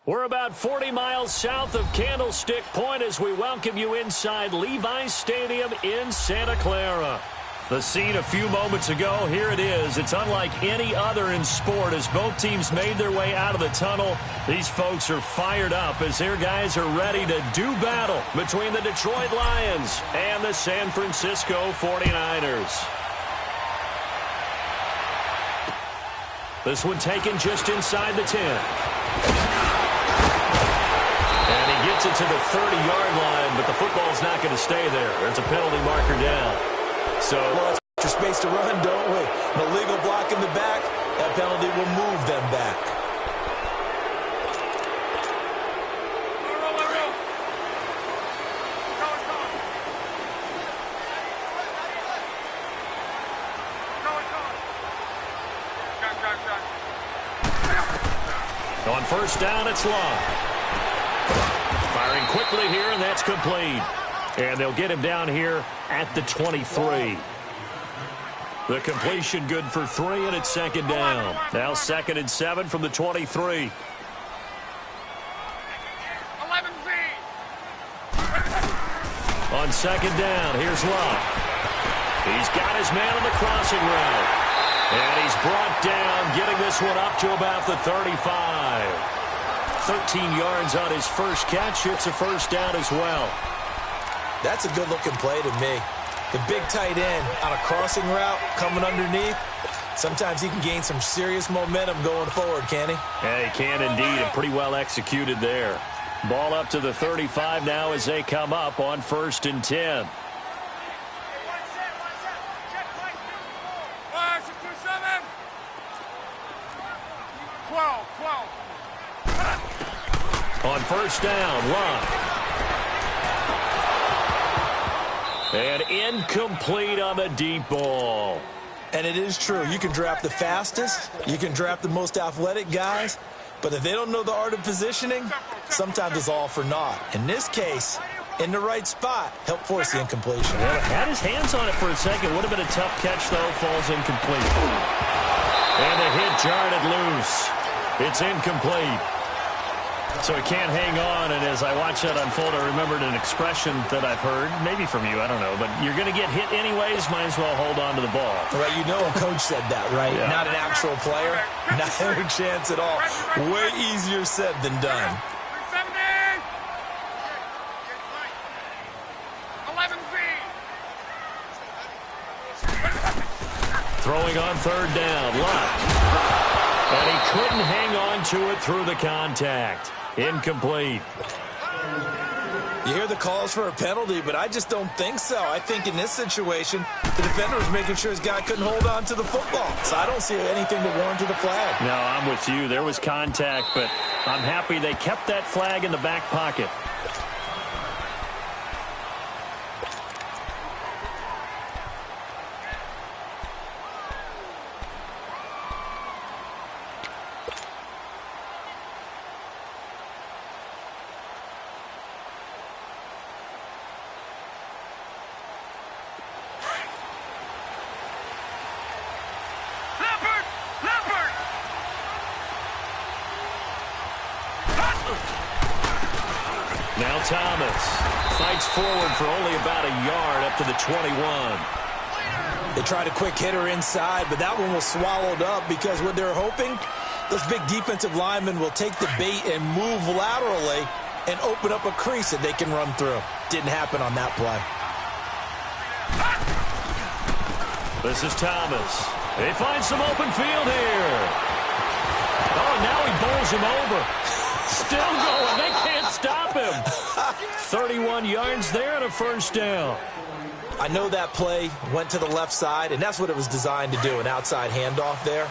We're about 40 miles south of Candlestick Point as we welcome you inside Levi's Stadium in Santa Clara. The scene a few moments ago, here it is. It's unlike any other in sport as both teams made their way out of the tunnel. These folks are fired up as their guys are ready to do battle between the Detroit Lions and the San Francisco 49ers. This one taken just inside the 10. And he gets it to the 30-yard line, but the football's not going to stay there. There's a penalty marker down. So, well, extra space to run, don't we? An illegal block in the back. That penalty will move them back. On first down, it's long. Firing quickly here, and that's complete. And they'll get him down here at the 23. The completion good for 3, and it's second down. Now 2nd and 7 from the 23. 11 feet. On second down, here's Love. He's got his man on the crossing route. And he's brought down, getting this one up to about the 35. 13 yards on his first catch. It's a first down as well. That's a good-looking play to me. The big tight end on a crossing route coming underneath. Sometimes he can gain some serious momentum going forward, can he? Yeah, he can indeed, and pretty well executed there. Ball up to the 35 now as they come up on 1st and 10. On first down, Love. And incomplete on the deep ball. And it is true. You can draft the fastest. You can draft the most athletic guys. But if they don't know the art of positioning, sometimes it's all for naught. In this case, in the right spot, help force the incompletion. Well, had his hands on it for a second. Would have been a tough catch, though. Falls incomplete. And the hit jarred it loose. It's incomplete. So he can't hang on, and as I watch that unfold, I remembered an expression that I've heard, maybe from you, I don't know, but you're going to get hit anyways, might as well hold on to the ball. Right, you know a coach said that, right? Yeah. Not an actual player, not a chance at all. Way easier said than done. 11 feet. Throwing on 3rd down, Love. And he couldn't hang on to it through the contact. Incomplete. You hear the calls for a penalty, but I just don't think so. I think in this situation, the defender was making sure his guy couldn't hold on to the football. So I don't see anything to warrant the flag. No, I'm with you. There was contact, but I'm happy they kept that flag in the back pocket. Now Thomas fights forward for only about a yard up to the 21. They tried a quick hitter inside, but that one was swallowed up because what they're hoping, those big defensive linemen will take the bait and move laterally and open up a crease that they can run through. Didn't happen on that play. This is Thomas. They find some open field here. Oh, now he bowls him over. Still going. They can't stop him. 31 yards there and a first down. I know that play went to the left side, and that's what it was designed to do, an outside handoff there.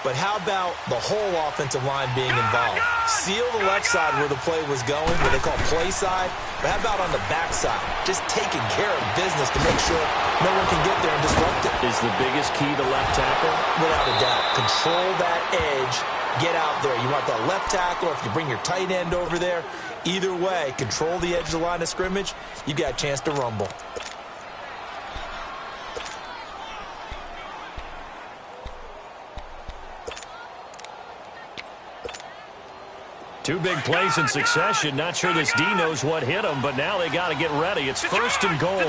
But how about the whole offensive line being involved? Seal the left side where the play was going, what they call play side. But how about on the back side? Just taking care of business to make sure no one can get there and disrupt it. Is the biggest key to left tackle? Without a doubt. Control that edge. Get out there. You want that left tackle, or if you bring your tight end over there, either way, control the edge of the line of scrimmage, you got a chance to rumble. Two big plays in succession. Not sure this D knows what hit him, but now they got to get ready. It's first and goal. On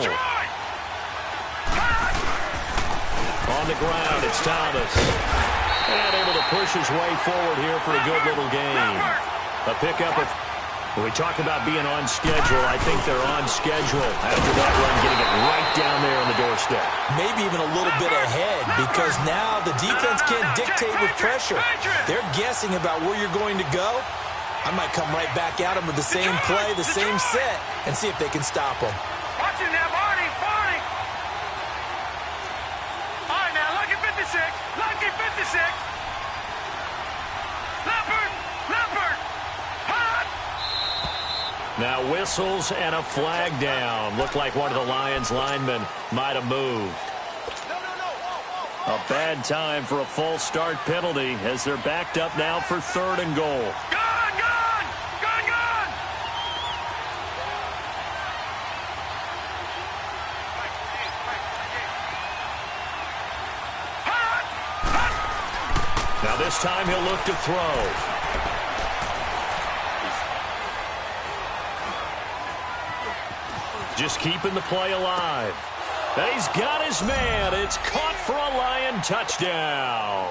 the ground, it's Thomas. And able to push his way forward here for a good little gain. A pickup of... When we talk about being on schedule, I think they're on schedule after that run, getting it right down there on the doorstep. Maybe even a little bit ahead, because now the defense can't dictate with pressure. They're guessing about where you're going to go. I might come right back at them with the same play, the same set, and see if they can stop them. Watch him now, Barney. All right, now, lucky 56. Lucky 56. Leopard. Hot. Now whistles and a flag down. Looked like one of the Lions linemen might have moved. A bad time for a false start penalty as they're backed up now for third and goal. Gone. Now this time he'll look to throw. Just keeping the play alive. And he's got his man. It's caught for a Lion touchdown.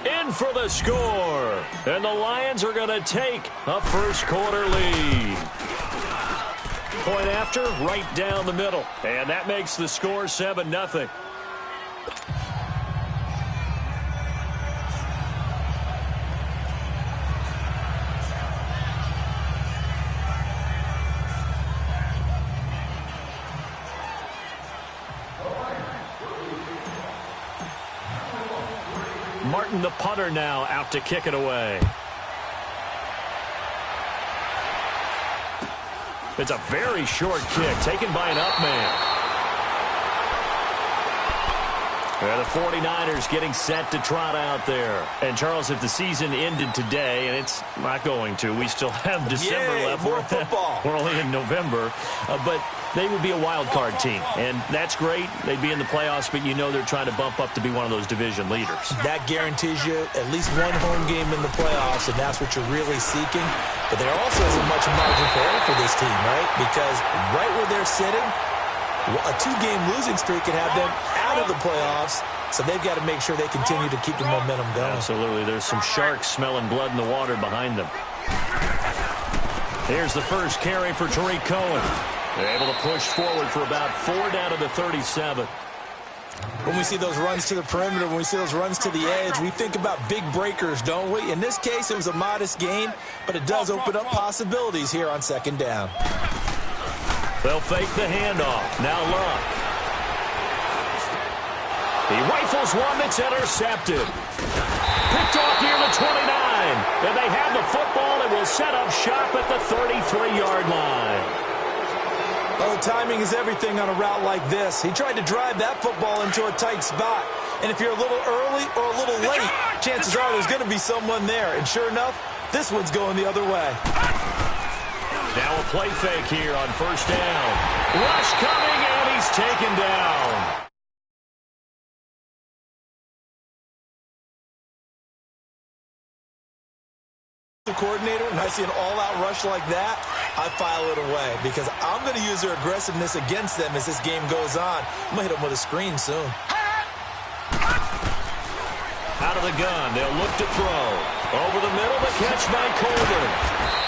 In for the score. And the Lions are going to take a first quarter lead. Point after, right down the middle. And that makes the score 7-0. Martin, the punter, now out to kick it away. It's a very short kick taken by an up man. The 49ers getting set to trot out there. And, Charles, if the season ended today, and it's not going to, we still have December left. More football. We're only in November. But they would be a wild card team. And that's great. They'd be in the playoffs, but you know they're trying to bump up to be one of those division leaders. That guarantees you at least one home game in the playoffs, and that's what you're really seeking. But there also isn't much margin for error for this team, right? Because right where they're sitting, a two-game losing streak can have them out of the playoffs, so they've got to make sure they continue to keep the momentum going. Absolutely. There's some sharks smelling blood in the water behind them. Here's the first carry for Tariq Cohen. They're able to push forward for about 4 down to the 37. When we see those runs to the perimeter, when we see those runs to the edge, we think about big breakers, don't we? In this case, it was a modest gain, but it does open up possibilities here on second down. They'll fake the handoff. Now Luck. He rifles one that's intercepted. Picked off near the 29. And they have the football and will set up shop at the 33-yard line. Oh, timing is everything on a route like this. He tried to drive that football into a tight spot. And if you're a little early or a little late, chances are there's going to be someone there. And sure enough, this one's going the other way. Now a play fake here on first down. Rush coming, and he's taken down. The coordinator, when I see an all-out rush like that, I file it away because I'm going to use their aggressiveness against them as this game goes on. I'm going to hit them with a screen soon. Out of the gun, they'll look to throw. Over the middle, the catch by Colvin.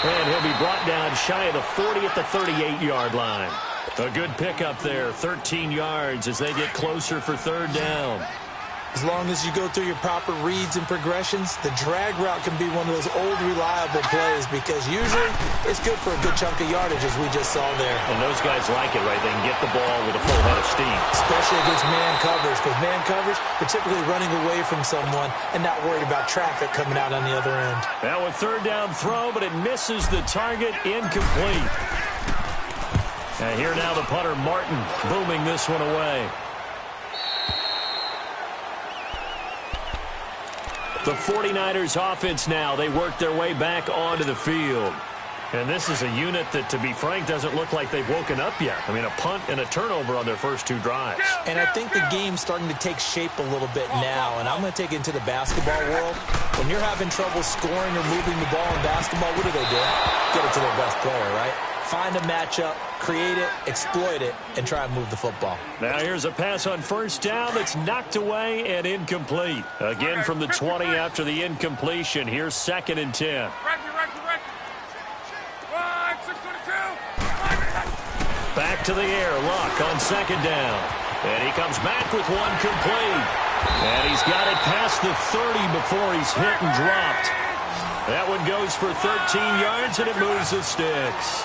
And he'll be brought down shy of the 40 at the 38-yard line. A good pickup there, 13 yards as they get closer for third down. As long as you go through your proper reads and progressions, the drag route can be one of those old, reliable plays because usually it's good for a good chunk of yardage, as we just saw there. And those guys like it, right? They can get the ball with a full head of steam. Especially against man coverage, because man coverage, they're typically running away from someone and not worried about traffic coming out on the other end. Now a third down throw, but it misses the target, incomplete. And here now the punter, Martin, booming this one away. The 49ers offense now, they work their way back onto the field. And this is a unit that, to be frank, doesn't look like they've woken up yet. I mean, a punt and a turnover on their first two drives. And I think the game's starting to take shape a little bit now, and I'm going to take it into the basketball world. When you're having trouble scoring or moving the ball in basketball, what do? Get it to their best player, right? Find a matchup, create it, exploit it, and try and move the football. Now here's a pass on first down that's knocked away and incomplete. Again from the 20 after the incompletion. Here's 2nd and 10. Back to the air, Luck on 2nd down. And he comes back with one complete. And he's got it past the 30 before he's hit and dropped. That one goes for 13 yards, and it moves the sticks.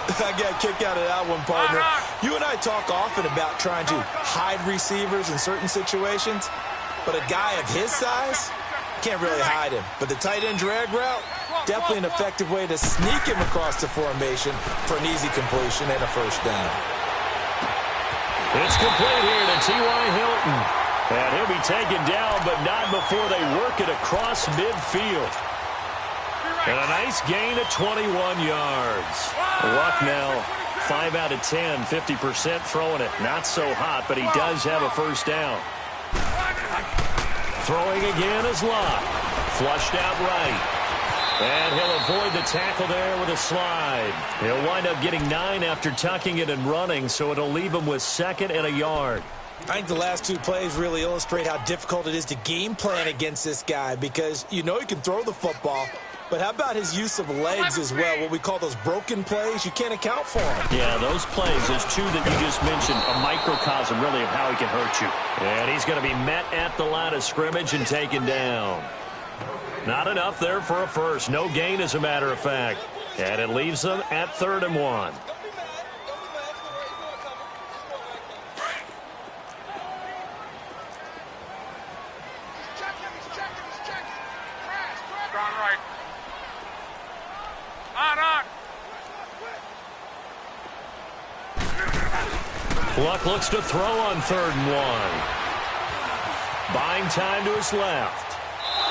I got a kick out of that one, partner. You and I talk often about trying to hide receivers in certain situations, but a guy of his size can't really hide him. But the tight end drag route, definitely an effective way to sneak him across the formation for an easy completion and a first down. It's complete here to T.Y. Hilton. And he'll be taken down, but not before they work it across midfield. And a nice gain of 21 yards. Luck now 5 out of 10, 50% throwing it. Not so hot, but he does have a first down. Throwing again is Luck. Flushed out right. And he'll avoid the tackle there with a slide. He'll wind up getting 9 after tucking it and running, so it'll leave him with 2nd and a yard. I think the last two plays really illustrate how difficult it is to game plan against this guy, because you know he can throw the football, but how about his use of legs as well? What we call those broken plays, you can't account for them. Yeah, those plays, those two that you just mentioned, a microcosm really of how he can hurt you. And he's going to be met at the line of scrimmage and taken down. Not enough there for a first. No gain, as a matter of fact. And it leaves them at 3rd and 1. Luck looks to throw on 3rd and 1. Buying time to his left.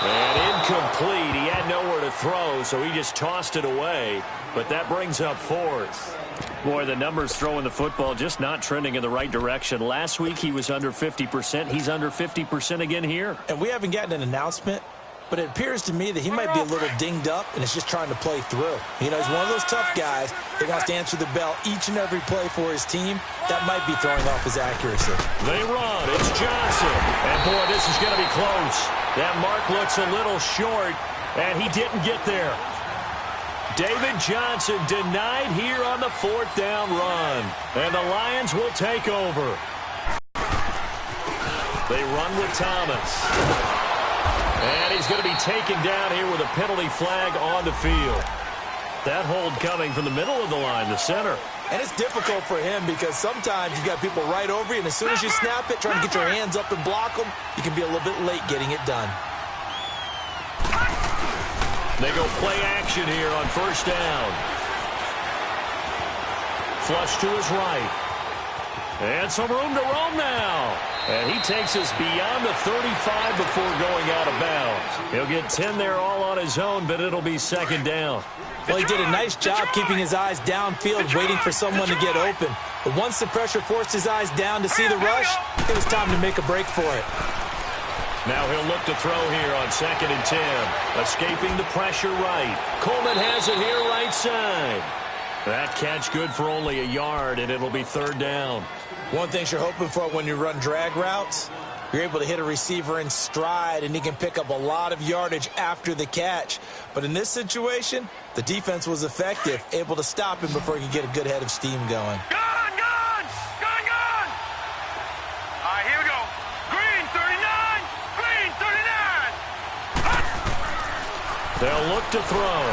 And incomplete. He had nowhere to throw, so he just tossed it away. But that brings up 4th. Boy, the numbers throwing the football just not trending in the right direction. Last week he was under 50%. He's under 50% again here. And we haven't gotten an announcement, but it appears to me that he might be a little dinged up and is just trying to play through. You know, he's one of those tough guys that wants to answer the bell each and every play for his team. That might be throwing off his accuracy. They run. It's Johnson. And, boy, this is going to be close. That mark looks a little short, and he didn't get there. David Johnson denied here on the 4th down run. And the Lions will take over. They run with Thomas. And he's going to be taken down here with a penalty flag on the field. That hold coming from the middle of the line, the center. And it's difficult for him because sometimes you got people right over you, and as soon as you snap it, trying to get your hands up and block them, you can be a little bit late getting it done. They go play action here on 1st down. Flush to his right. And some room to roam now. And he takes us beyond the 35 before going out of bounds. He'll get 10 there all on his own, but it'll be 2nd down. Well, he did a nice job keeping his eyes downfield, waiting for someone to get open. But once the pressure forced his eyes down to see the rush, it was time to make a break for it. Now he'll look to throw here on 2nd and 10. Escaping the pressure right. Coleman has it here right side. That catch good for only a yard, and it'll be 3rd down. One thing you're hoping for when you run drag routes, you're able to hit a receiver in stride, and he can pick up a lot of yardage after the catch. But in this situation, the defense was effective, able to stop him before he could get a good head of steam going. Gone! All right, here we go. Green 39, green 39. They'll look to throw.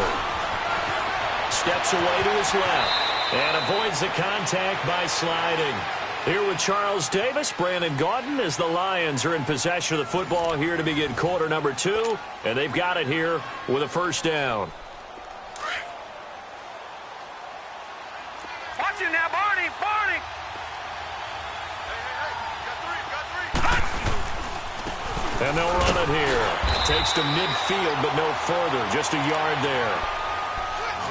Steps away to his left and avoids the contact by sliding. Here with Charles Davis, Brandon Gaudin, as the Lions are in possession of the football here to begin quarter number 2, and they've got it here with a 1st down. Watch it now, Barney. And they'll run it here. Takes to midfield, but no further. Just a yard there.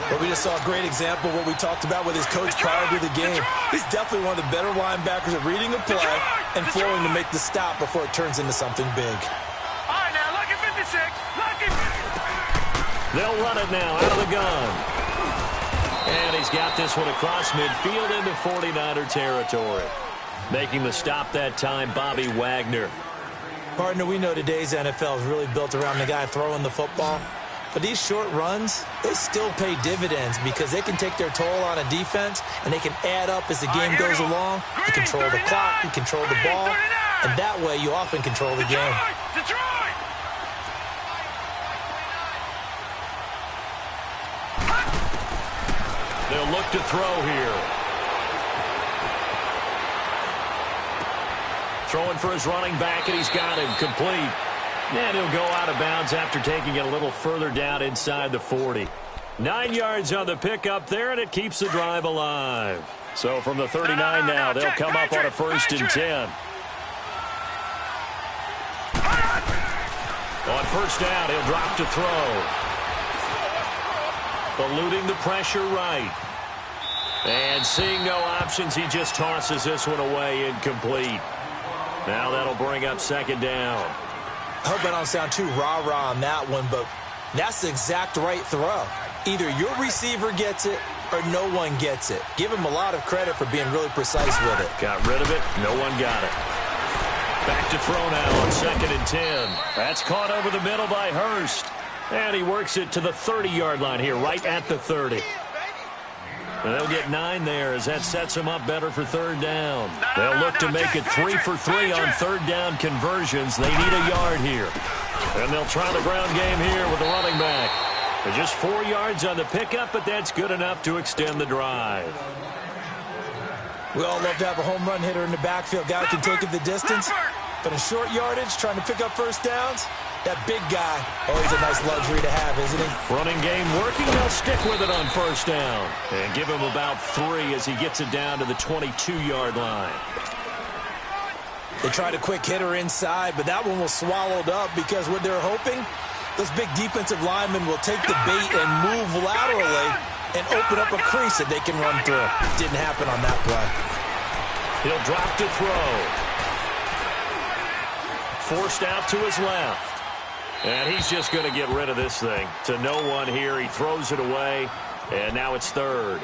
But we just saw a great example of what we talked about with his coach prior to the game. He's definitely one of the better linebackers at reading a play and flowing to make the stop before it turns into something big. All right, now, lucky 56. Lucky. They'll run it now out of the gun. And he's got this one across midfield into 49er territory. Making the stop that time, Bobby Wagner. Partner, we know today's NFL is really built around the guy throwing the football. But these short runs, they still pay dividends because they can take their toll on a defense, and they can add up as the game goes along. You control the clock, you control the ball, and that way you often control the game. They'll look to throw here. Throwing for his running back, and he's got him complete. And he'll go out of bounds after taking it a little further down inside the 40. 9 yards on the pickup there, and it keeps the drive alive. So from the 39 now, they'll come up on a 1st and 10. On 1st down, he'll drop to throw. Eluding the pressure right. And seeing no options, he just tosses this one away incomplete. Now that'll bring up 2nd down. I hope I don't sound too rah-rah on that one, but that's the exact right throw. Either your receiver gets it or no one gets it. Give him a lot of credit for being really precise with it. Got rid of it. No one got it. Back to throw now on 2nd and 10. That's caught over the middle by Hurst. And he works it to the 30-yard line here, right at the 30. And they'll get 9 there as that sets them up better for 3rd down. They'll look to make it 3 for 3 on 3rd down conversions. They need a yard here. And they'll try the ground game here with the running back. They're just 4 yards on the pickup, but that's good enough to extend the drive. We all love to have a home run hitter in the backfield. Guy who can take it the distance. But in short yardage, trying to pick up 1st downs, that big guy, always a nice luxury to have, isn't he? Running game working. They'll stick with it on 1st down. And give him about 3 as he gets it down to the 22-yard line. They tried a quick hitter inside, but that one was swallowed up because what they're hoping, those big defensive linemen will take the bait and move laterally and open up a crease that they can run through. Didn't happen on that play. He'll drop to throw. Forced out to his left. And he's just going to get rid of this thing. To no one here. He throws it away. And now it's 3rd.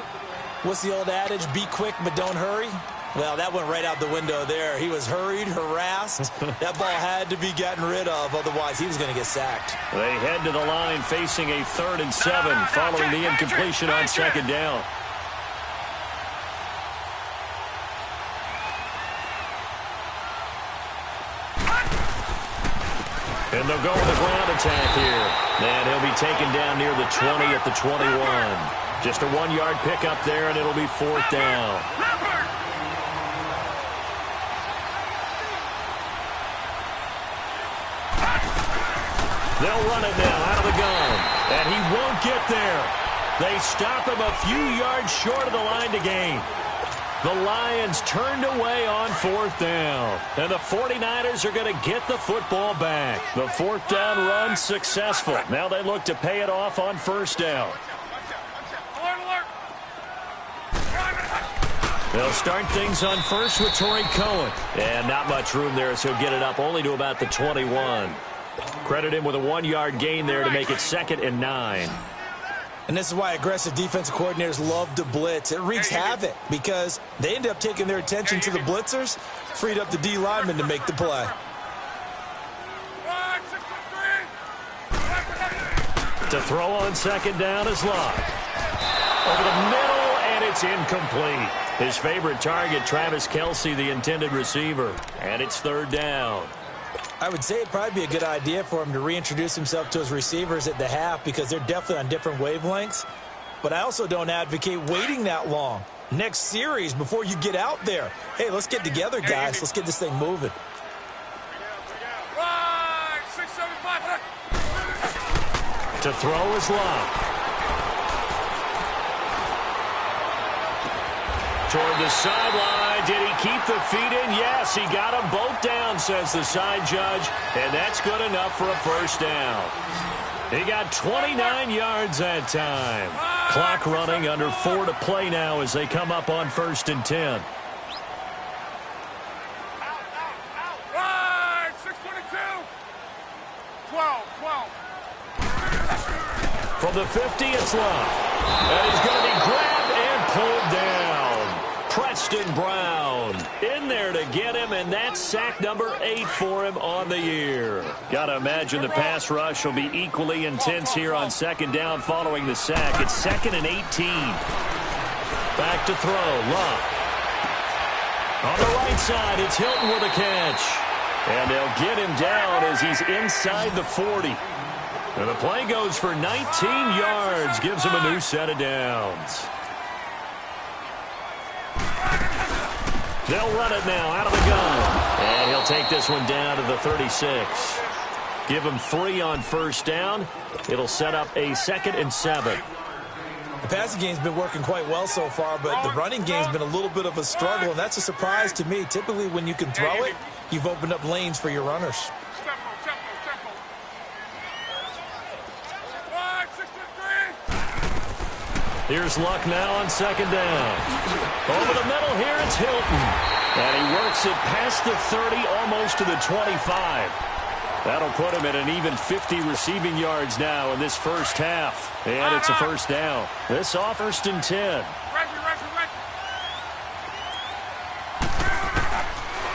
What's the old adage? Be quick, but don't hurry. Well, that went right out the window there. He was hurried, harassed. That ball had to be gotten rid of. Otherwise, he was going to get sacked. They head to the line facing a 3rd and 7 following the incompletion on 2nd down. And they'll go with the ground attack here. And he'll be taken down near the 20 at the 21. Just a 1-yard pickup there, and it'll be 4th down. They'll run it now out of the gun. And he won't get there. They stop him a few yards short of the line to gain. The Lions turned away on 4th down. And the 49ers are going to get the football back. The 4th down run successful. Now they look to pay it off on 1st down. They'll start things on 1st with Torrey Cohen. And not much room there, so he'll get it up only to about the 21. Credit him with a 1-yard gain there to make it 2nd and 9. And this is why aggressive defensive coordinators love to blitz. It wreaks havoc because they end up taking their attention to the blitzers, freed up the D lineman to make the play. To throw on 2nd down is Locke. Over the middle, and it's incomplete. His favorite target, Travis Kelce, the intended receiver. And it's 3rd down. I would say it'd probably be a good idea for him to reintroduce himself to his receivers at the half because they're definitely on different wavelengths. But I also don't advocate waiting that long. Next series before you get out there. Hey, let's get together, guys. Let's get this thing moving. To throw is Locke. Toward the sideline. Did he keep the feet in? Yes, he got them both down, says the side judge. And that's good enough for a 1st down. He got 29 yards that time. Clock running, under 4 to play now as they come up on 1st and 10. Right, 6:22. 12. From the 50, it's Love. And he's going to be grabbed and pulled down. Preston Brown in there to get him, and that's sack number 8 for him on the year. Got to imagine the pass rush will be equally intense here on 2nd down following the sack. It's 2nd and 18. Back to throw, Love. On the right side, it's Hilton with a catch. And they'll get him down as he's inside the 40. And the play goes for 19 yards, gives him a new set of downs. They'll run it now out of the gun. And he'll take this one down to the 36. Give him 3 on 1st down. It'll set up a 2nd and 7. The passing game's been working quite well so far, but the running game's been a little bit of a struggle, and that's a surprise to me. Typically, when you can throw it, you've opened up lanes for your runners. Tempo. 6-3. Here's Luck now on 2nd down. Over the middle here, it's Hilton. And he works it past the 30, almost to the 25. That'll put him at an even 50 receiving yards now in this first half. And it's a 1st down. This off 1st and 10. Ready.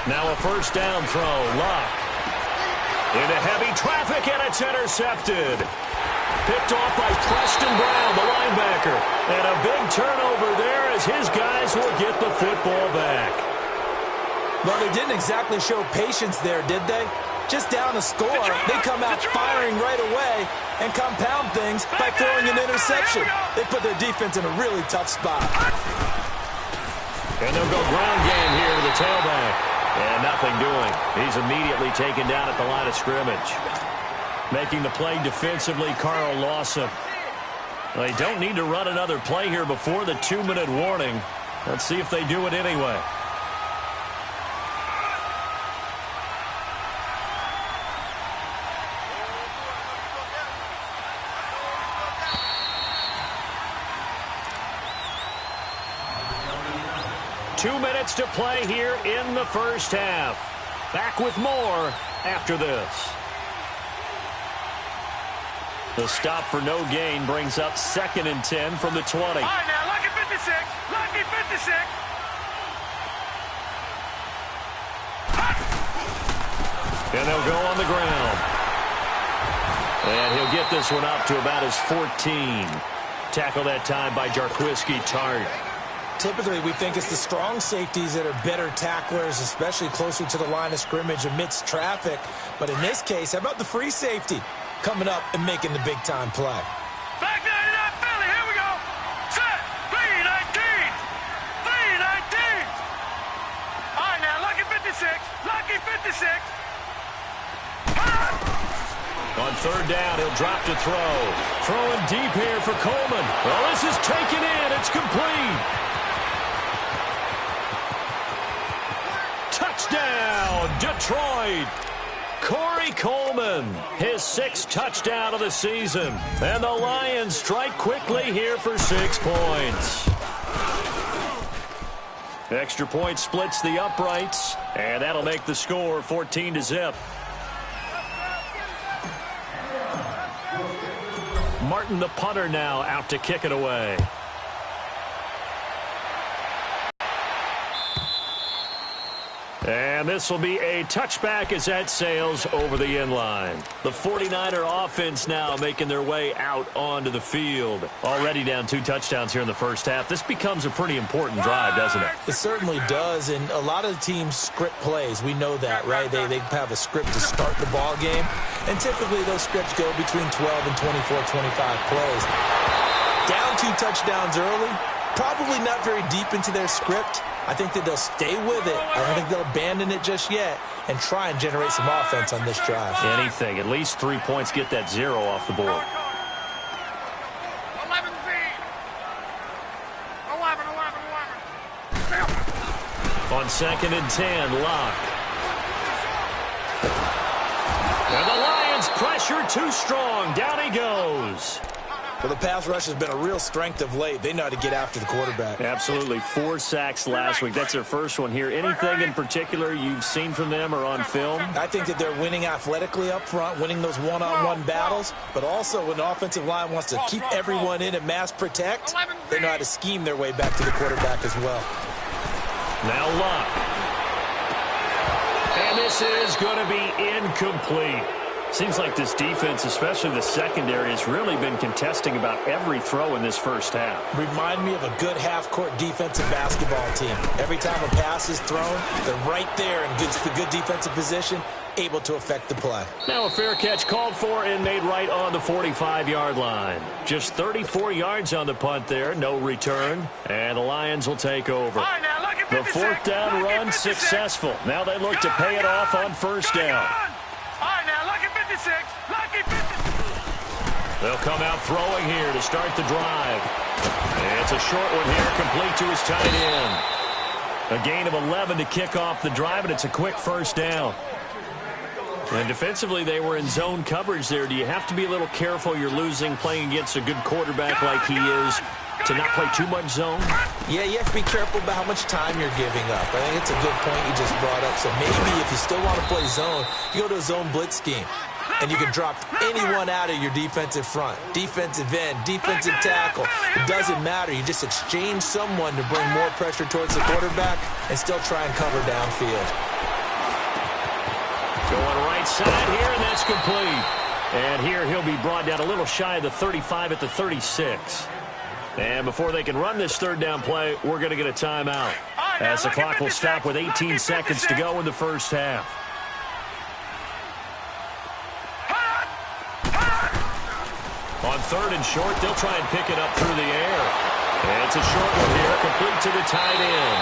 Now a 1st down throw. Luck. Into heavy traffic, and it's intercepted. Picked off by Preston Brown, the linebacker. And a big turnover there as his guys will get the football back. Well, they didn't exactly show patience there, did they? Just down a score, they come out firing right away and compound things by throwing an interception. They put their defense in a really tough spot. And they'll go ground game here to the tailback. And nothing doing. He's immediately taken down at the line of scrimmage. Making the play defensively, Carl Lawson. They don't need to run another play here before the 2-minute warning. Let's see if they do it anyway. Two minutes to play here in the first half. Back with more after this. The stop for no gain brings up 2nd and 10 from the 20. All right, now, lucky 56. Lucky 56. And they'll go on the ground. And he'll get this one up to about his 14. Tackle that time by Jarquiski Tart. Typically, we think it's the strong safeties that are better tacklers, especially closer to the line of scrimmage amidst traffic. But in this case, how about the free safety coming up and making the big-time play? Back 99 Philly, here we go. Set, 3-19. 3-19. All right, now, lucky 56. Lucky 56. On 3rd down, he'll drop to throw. Throwing deep here for Coleman. Well, this is taken in. It's complete. Touchdown, Detroit. Corey Coleman, his 6th touchdown of the season. And the Lions strike quickly here for 6 points. Extra point splits the uprights, and that'll make the score 14-0. Martin, the punter, now out to kick it away. And this will be a touchback as that sails over the end line. The 49er offense now making their way out onto the field. Already down 2 touchdowns here in the first half. This becomes a pretty important drive, doesn't it? It certainly does, and a lot of teams script plays. We know that, right? They have a script to start the ball game, and typically those scripts go between 12 and 24, 25 plays. Down 2 touchdowns early, probably not very deep into their script. I think that they'll stay with it. I don't think they'll abandon it just yet and try and generate some offense on this drive. Anything. At least 3 points, get that 0 off the board. 11. 11. On 2nd and 10, Locke. And the Lions pressure too strong. Down he goes. Well, the pass rush has been a real strength of late. They know how to get after the quarterback. Absolutely. 4 sacks last week. That's their first one here. Anything in particular you've seen from them or on film? I think that they're winning athletically up front, winning those one-on-one battles, but also when the offensive line wants to keep everyone in and mass protect, they know how to scheme their way back to the quarterback as well. Now Luck. And this is going to be incomplete. Seems like this defense, especially the secondary, has really been contesting about every throw in this first half. Remind me of a good half-court defensive basketball team. Every time a pass is thrown, they're right there in good defensive position, able to affect the play. Now a fair catch called for and made right on the 45-yard line. Just 34 yards on the punt there, no return, and the Lions will take over. The fourth down run successful. Now they look to pay it off on first down. They'll come out throwing here to start the drive. And it's a short one here, complete to his tight end. A gain of 11 to kick off the drive, and it's a quick first down. And defensively, they were in zone coverage there. Do you have to be a little careful? You're losing playing against a good quarterback like he is to not play too much zone? Yeah, you have to be careful about how much time you're giving up. I think it's a good point you just brought up. So maybe if you still want to play zone, you go to a zone blitz scheme. And you can drop anyone out of your defensive front. Defensive end, defensive tackle. It doesn't matter. You just exchange someone to bring more pressure towards the quarterback and still try and cover downfield. Going right side here, and that's complete. And here he'll be brought down a little shy of the 35 at the 36. And before they can run this third down play, we're going to get a timeout, as the clock will stop with 18 seconds to go in the first half. On third and short, they'll try and pick it up through the air. And it's a short one here, complete to the tight end.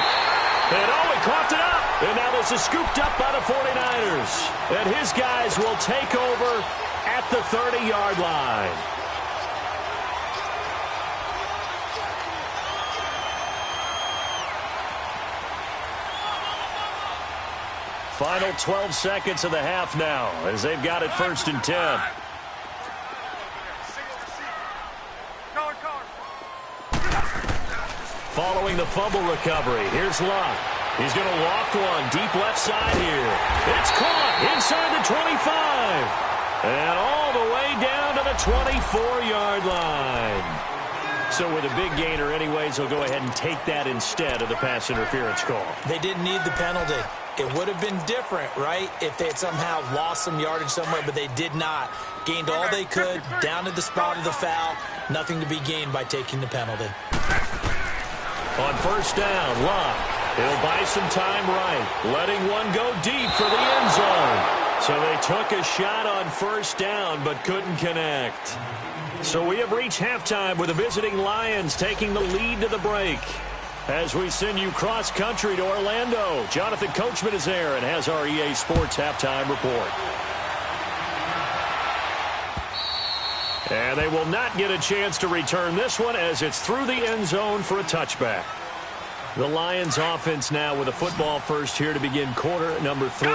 And he coughed it up. And now this is scooped up by the 49ers. And his guys will take over at the 30-yard line. Final 12 seconds of the half now, as they've got it 1st and 10. Following the fumble recovery, here's Luck. He's going to loft one deep left side here. It's caught inside the 25. And all the way down to the 24-yard line. So with a big gainer anyways, they'll go ahead and take that instead of the pass interference call. They didn't need the penalty. It would have been different, right, if they had somehow lost some yardage somewhere, but they did not. Gained all they could, down to the spot of the foul. Nothing to be gained by taking the penalty. On first down, Luck. He'll buy some time right, letting one go deep for the end zone. So they took a shot on first down, but couldn't connect. So we have reached halftime with the visiting Lions taking the lead to the break. As we send you cross-country to Orlando, Jonathan Coachman is there and has our EA Sports halftime report. And they will not get a chance to return this one as it's through the end zone for a touchback. The Lions offense now with a football first here to begin quarter number 3.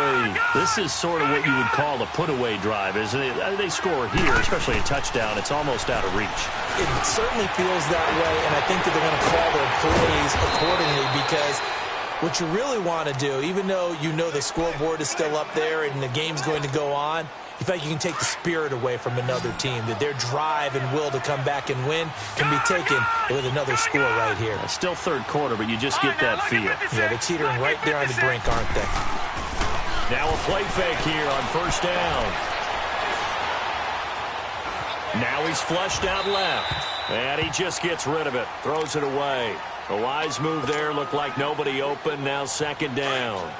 This is sort of what you would call a put-away drive, isn't it? They score here, especially a touchdown. It's almost out of reach. It certainly feels that way, and I think that they're going to call their plays accordingly because what you really want to do, even though you know the scoreboard is still up there and the game's going to go on, you feel like you can take the spirit away from another team, that their drive and will to come back and win can be taken with another score right here. It's still third quarter, but you just get that feel. Yeah, they're teetering right there on the brink, aren't they? Now a play fake here on first down. Now he's flushed out left, and he just gets rid of it, throws it away. A wise move there, looked like nobody open, now second down.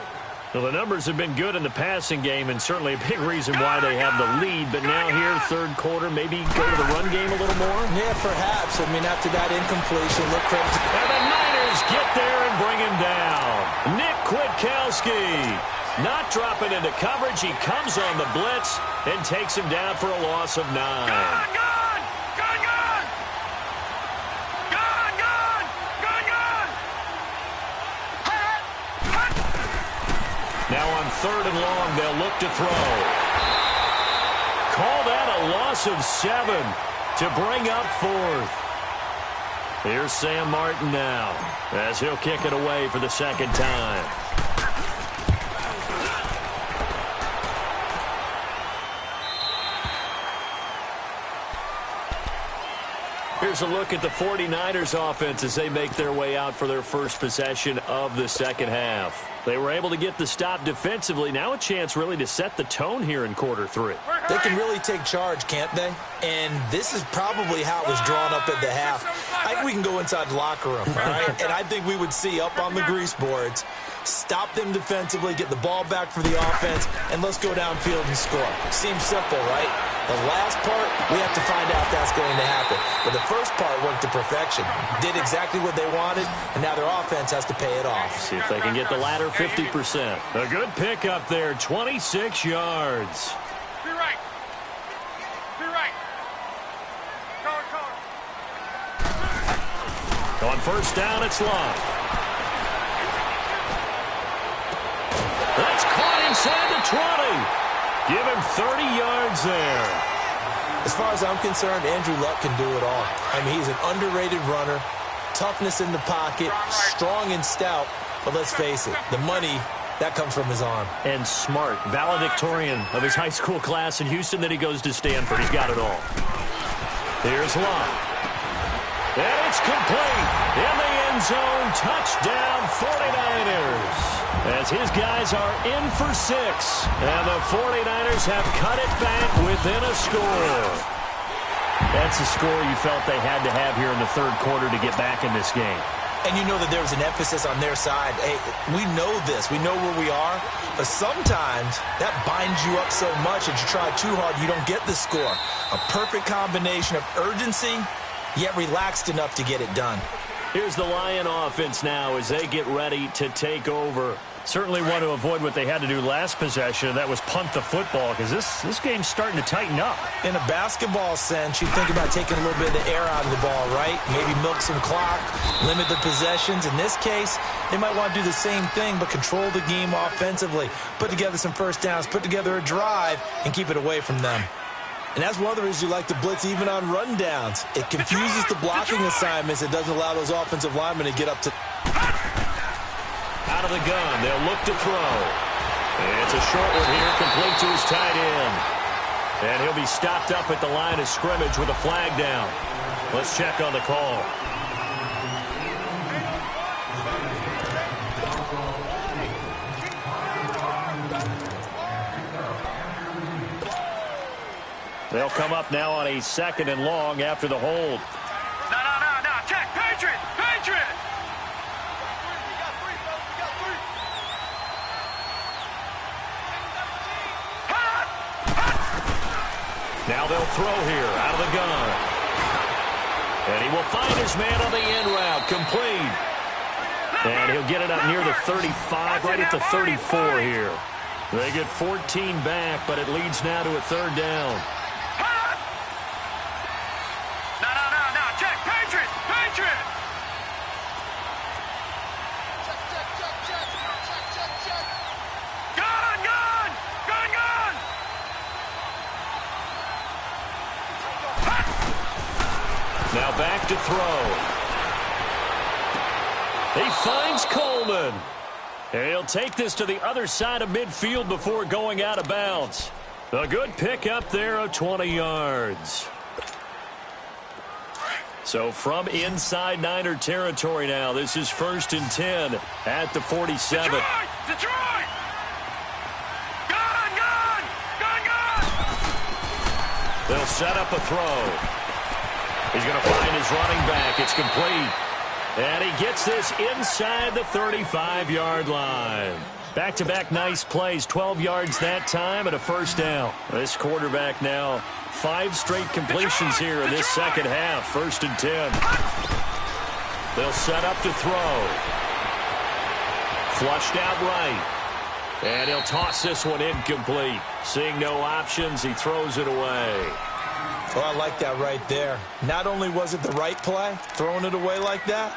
Well, the numbers have been good in the passing game, and certainly a big reason why they have the lead. But now here, third quarter, maybe go to the run game a little more? Yeah, perhaps. I mean, after that incompletion, look crazy. And the Niners get there and bring him down. Nick Kwiatkowski not dropping into coverage. He comes on the blitz and takes him down for a loss of 9. Now on third and long, they'll look to throw. Call that a loss of 7. to bring up fourth. Here's Sam Martin now as he'll kick it away for the second time. Here's a look at the 49ers offense as they make their way out for their first possession of the second half. They were able to get the stop defensively. Now a chance really to set the tone here in quarter three. They can really take charge, can't they? And this is probably how it was drawn up at the half. I think we can go inside the locker room, all right? And I think we would see up on the grease boards, stop them defensively, get the ball back for the offense, and let's go downfield and score. Seems simple, right? The last part, we have to find out if that's going to happen. But the first part worked to perfection. Did exactly what they wanted, and now their offense has to pay it off. See if they can get the latter 50%. A good pickup there, 26 yards. Be right. Be right. On first down, it's Love. That's caught inside the 20. Give him 30 yards there. As far as I'm concerned, Andrew Luck can do it all. I mean, he's an underrated runner, toughness in the pocket, strong and stout. But let's face it, the money, that comes from his arm. And smart, valedictorian of his high school class in Houston. Then he goes to Stanford. He's got it all. Here's Luck. And it's complete. In the end zone, touchdown 49ers. As his guys are in for 6. And the 49ers have cut it back within a score. That's a score you felt they had to have here in the third quarter to get back in this game. And you know that there was an emphasis on their side. Hey, we know this. We know where we are. But sometimes that binds you up so much that you try too hard, you don't get the score. A perfect combination of urgency, yet relaxed enough to get it done. Here's the Lion offense now as they get ready to take over. Certainly want to avoid what they had to do last possession. That was punt the football because this game's starting to tighten up. In a basketball sense, you think about taking a little bit of the air out of the ball, right? Maybe milk some clock, limit the possessions. In this case, they might want to do the same thing but control the game offensively, put together some first downs, put together a drive, and keep it away from them. And that's one of the reasons you like to blitz even on rundowns. It confuses the blocking assignments. It doesn't allow those offensive linemen to get up to... Out of the gun, they'll look to throw. It's a short one here, complete to his tight end. And he'll be stopped up at the line of scrimmage with a flag down. Let's check on the call. They'll come up now on a 2nd and long after the hold. No. Check. Patriot. Now they'll throw here out of the gun. And he will find his man on the end route. Complete. And he'll get it up near the 35, right at the 34 here. They get 14 back, but it leads now to a 3rd down. No. Check. Patriot. Gun. Now back to throw. He finds Coleman. And he'll take this to the other side of midfield before going out of bounds. A good pickup there of 20 yards. So from inside Niner territory now, this is 1st and 10 at the 47. Detroit! Gun! They'll set up a throw. He's going to find his running back. It's complete. And he gets this inside the 35-yard line. Back-to-back nice plays, 12 yards that time and a 1st down. This quarterback now, 5 straight completions here in this second half, 1st and 10. They'll set up to throw. Flushed out right. And he'll toss this one incomplete. Seeing no options, he throws it away. Well, I like that right there. Not only was it the right play, throwing it away like that,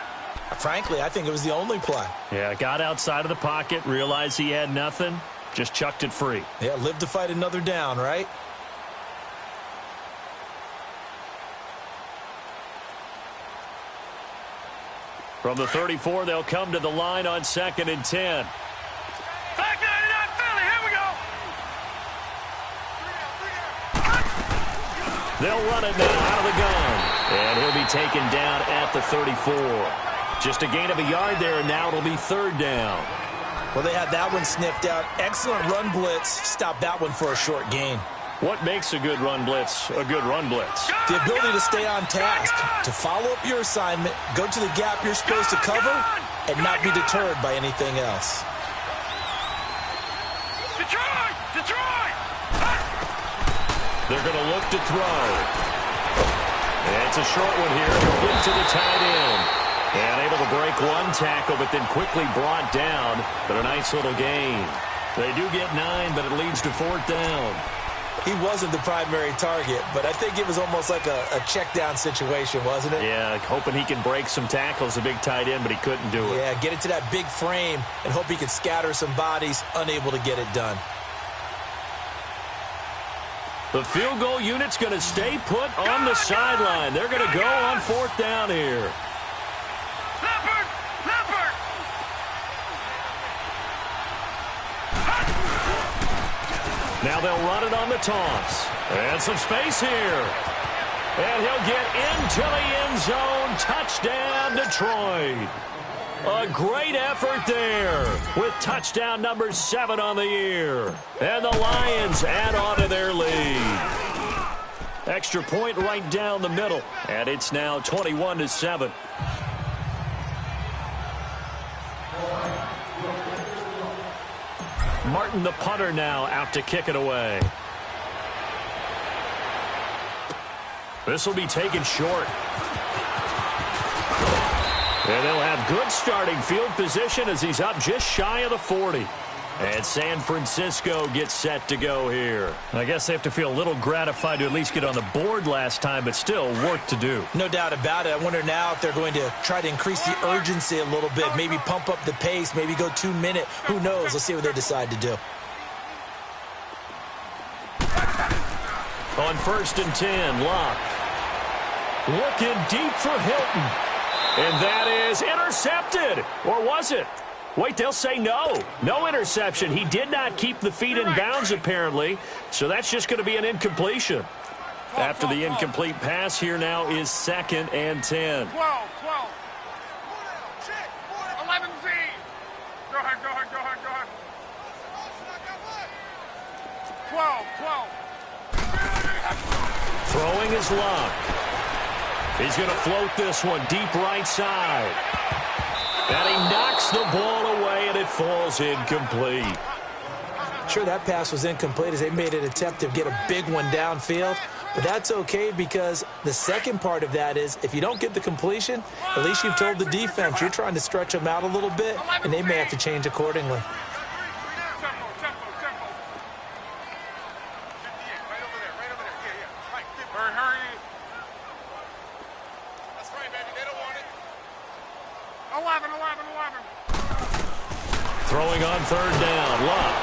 frankly, I think it was the only play. Yeah, got outside of the pocket, realized he had nothing, just chucked it free. Yeah, live to fight another down, right? From the 34, they'll come to the line on 2nd and 10. Back 99 Philly, here we go. They'll run it now out of the gun. And he'll be taken down at the 34. Just a gain of a yard there, and now it'll be 3rd down. Well, they had that one sniffed out. Excellent run blitz. Stop that one for a short gain. What makes a good run blitz a good run blitz? The ability to stay on task, to follow up your assignment, go to the gap you're supposed to cover, and not be deterred by anything else. Detroit! Detroit! They're going to look to throw. And it's a short one here into the tight end. And able to break one tackle, but then quickly brought down. But a nice little gain. They do get 9, but it leads to 4th down. He wasn't the primary target, but I think it was almost like a check down situation, wasn't it? Yeah, hoping he can break some tackles, a big tight end, but he couldn't do it. Yeah, get into that big frame and hope he could scatter some bodies, unable to get it done. The field goal unit's going to stay put on the sideline. They're going to go on 4th down here. Leopard! Leopard! Now they'll run it on the toss. And some space here. And he'll get into the end zone. Touchdown, Detroit. A great effort there with touchdown number 7 on the year. And the Lions add on to their lead. Extra point right down the middle. And it's now 21-7. Martin, the punter, now out to kick it away. This will be taken short. And they'll have good starting field position as he's up just shy of the 40. And San Francisco gets set to go here. I guess they have to feel a little gratified to at least get on the board last time, but still work to do. No doubt about it. I wonder now if they're going to try to increase the urgency a little bit, maybe pump up the pace, maybe go 2-minute. Who knows? Let's see what they decide to do. On 1st and 10, Locke. Looking deep for Hilton. And that is intercepted. Or was it? Wait, they'll say no. No interception. He did not keep the feet in bounds, apparently. So that's just going to be an incompletion. After the incomplete pass, here now is 2nd and 10. 12, 12. 11 Z. Go ahead, go ahead, go ahead, go ahead. 12, 12. Throwing his Locke. He's going to float this one deep right side. And he knocks the ball away, and it falls incomplete. Sure, that pass was incomplete as they made an attempt to get a big one downfield. But that's okay because the second part of that is if you don't get the completion, at least you've told the defense you're trying to stretch them out a little bit, and they may have to change accordingly. Throwing on 3rd down, Locke.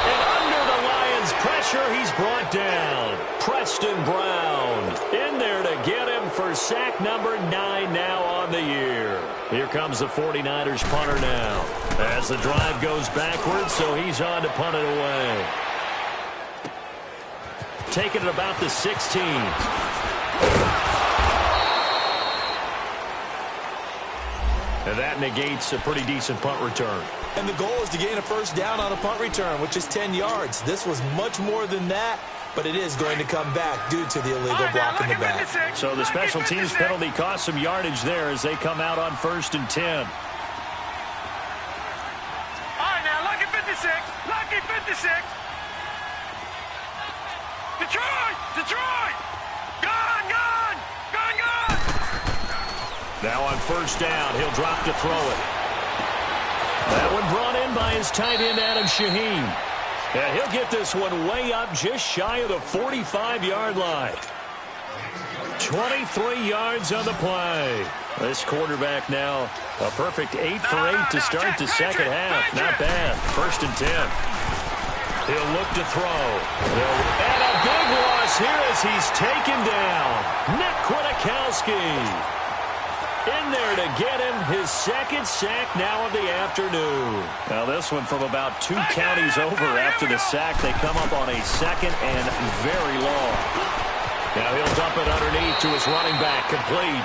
And under the Lions' pressure, he's brought down. Preston Brown in there to get him for sack number 9 now on the year. Here comes the 49ers punter now. As the drive goes backwards, so he's on to punt it away. Taking it about the 16. And that negates a pretty decent punt return. And the goal is to gain a 1st down on a punt return, which is 10 yards. This was much more than that, but it is going to come back due to the illegal block in the back. So the special teams penalty cost some yardage there as they come out on 1st and 10. All right, now, lucky 56. Lucky 56. Detroit! Detroit! Gone, gone! Gone, gone! Now on 1st down, he'll drop to throw it. That one brought in by his tight end, Adam Shaheen. And he'll get this one way up just shy of the 45-yard line. 23 yards on the play. This quarterback now a perfect 8 for 8 to start the second half. Not bad. 1st and 10. He'll look to throw. And a big loss here as he's taken down. Nick Kwiatkowski In there to get him, his second sack now of the afternoon. Now this one from about 2 counties over after the sack. They come up on a second and very long. Now he'll dump it underneath to his running back, complete.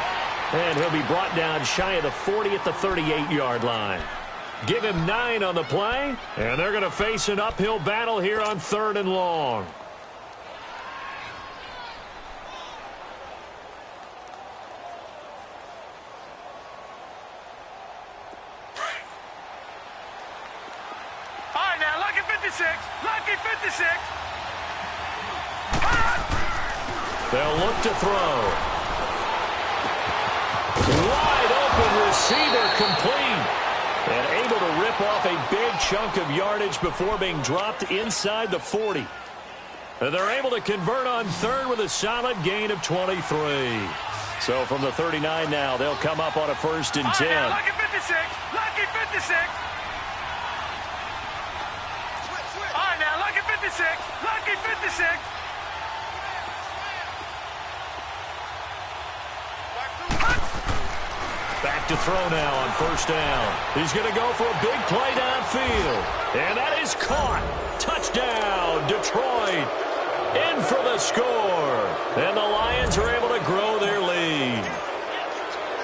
And he'll be brought down shy of the 40 at the 38-yard line. Give him 9 on the play, and they're going to face an uphill battle here on 3rd and long. All right, now, lucky 56. Lucky 56. They'll look to throw. Wide open receiver, complete. And able to rip off a big chunk of yardage before being dropped inside the 40. And they're able to convert on 3rd with a solid gain of 23. So from the 39 now, they'll come up on a 1st and 10. Now, lucky 56. Lucky 56. All right, now, lucky 56. Lucky 56. Back to throw now on 1st down. He's going to go for a big play downfield. And that is caught. Touchdown, Detroit. In for the score. And the Lions are able to grow their lead.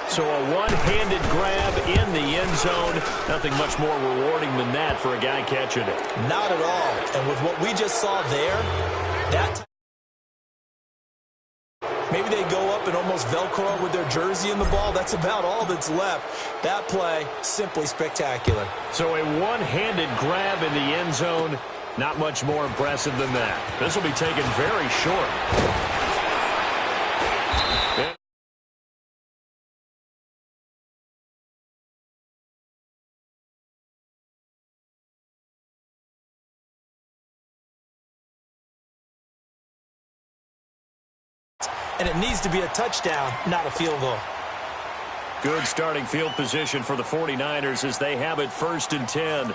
So a one-handed grab in the end zone. Nothing much more rewarding than that for a guy catching it. Not at all. And with what we just saw there, that maybe they go up and almost Velcro with their jersey in the ball. That's about all that's left. That play, simply spectacular. So a one-handed grab in the end zone. Not much more impressive than that. This will be taken very short. And it needs to be a touchdown, not a field goal. Good starting field position for the 49ers as they have it 1st and 10.